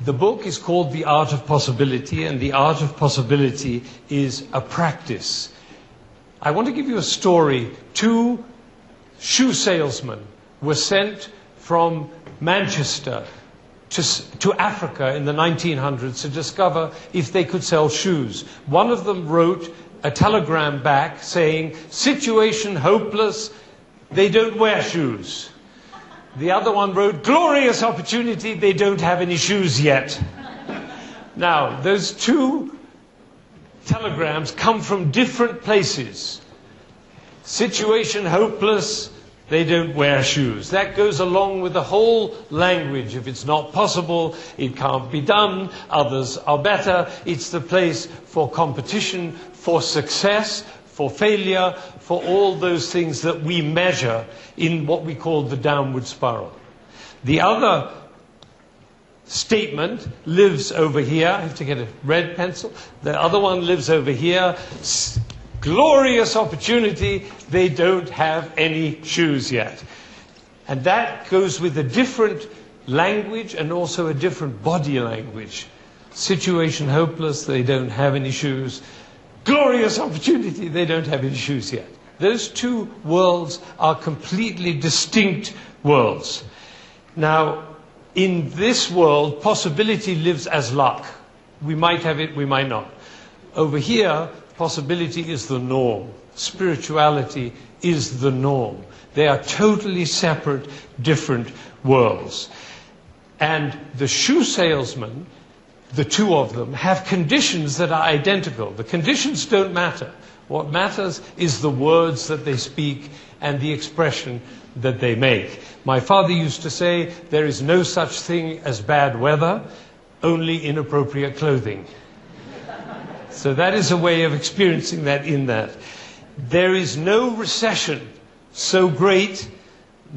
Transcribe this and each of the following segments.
The book is called The Art of Possibility, and the art of possibility is a practice. I want to give you a story. Two shoe salesmen were sent from Manchester to Africa in the 1900s to discover if they could sell shoes. One of them wrote a telegram back saying, "Situation hopeless, they don't wear shoes." The other one wrote, "Glorious opportunity, they don't have any shoes yet." Now, those two telegrams come from different places. Situation hopeless, they don't wear shoes. That goes along with the whole language. If it's not possible, it can't be done, others are better. It's the place for competition, for success, for failure, for all those things that we measure in what we call the downward spiral. The other statement lives over here. I have to get a red pencil. The other one lives over here. Glorious opportunity, they don't have any shoes yet. And that goes with a different language and also a different body language. Situation hopeless, they don't have any shoes. Glorious opportunity, they don't have any shoes yet. Those two worlds are completely distinct worlds. Now, in this world, possibility lives as luck. We might have it, we might not. Over here, possibility is the norm. Spirituality is the norm. They are totally separate, different worlds. And the shoe salesman, the two of them, have conditions that are identical. The conditions don't matter. What matters is the words that they speak and the expression that they make. My father used to say, there is no such thing as bad weather, only inappropriate clothing. So that is a way of experiencing that in that. There is no recession so great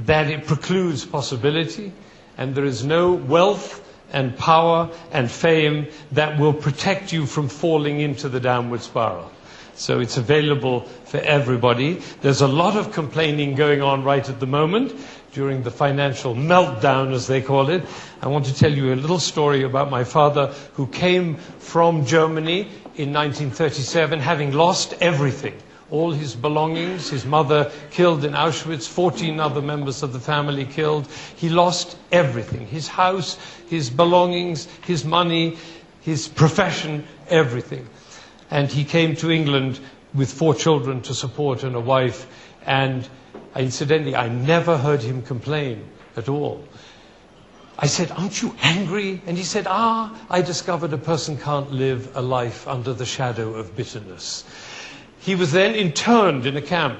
that it precludes possibility, and there is no wealth and power and fame that will protect you from falling into the downward spiral. So it's available for everybody. There's a lot of complaining going on right at the moment during the financial meltdown, as they call it. I want to tell you a little story about my father, who came from Germany in 1937, having lost everything. All his belongings, his mother killed in Auschwitz, 14 other members of the family killed. He lost everything, his house, his belongings, his money, his profession, everything. And he came to England with 4 children to support and a wife. And incidentally, I never heard him complain at all. I said, "Aren't you angry?" And he said, "I discovered a person can't live a life under the shadow of bitterness." He was then interned in a camp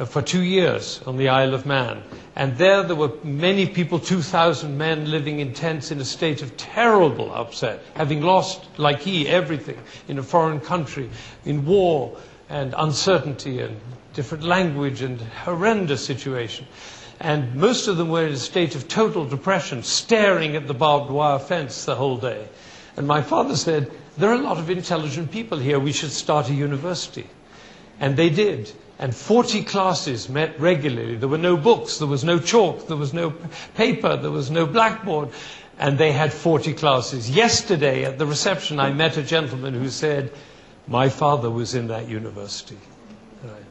for 2 years on the Isle of Man. And there were many people, 2,000 men living in tents in a state of terrible upset, having lost, like he, everything in a foreign country, in war and uncertainty and different language and horrendous situation. And most of them were in a state of total depression, staring at the barbed wire fence the whole day. And my father said, "There are a lot of intelligent people here, we should start a university." And they did. And 40 classes met regularly. There were no books, there was no chalk, there was no paper, there was no blackboard. And they had 40 classes. Yesterday at the reception, I met a gentleman who said, "My father was in that university." Right.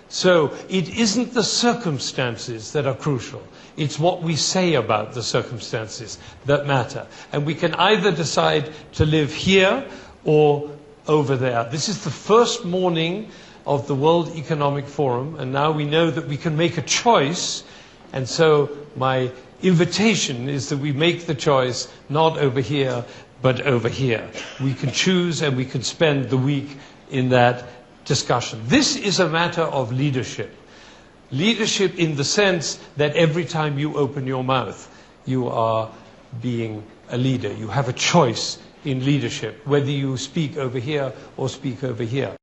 So it isn't the circumstances that are crucial. It's what we say about the circumstances that matter. And we can either decide to live here or over there. This is the first morning of the World Economic Forum, and now we know that we can make a choice. And so my invitation is that we make the choice not over here, but over here. We can choose and we can spend the week in that discussion. This is a matter of leadership. Leadership in the sense that every time you open your mouth, you are being a leader. You have a choice in leadership, whether you speak over here or speak over here.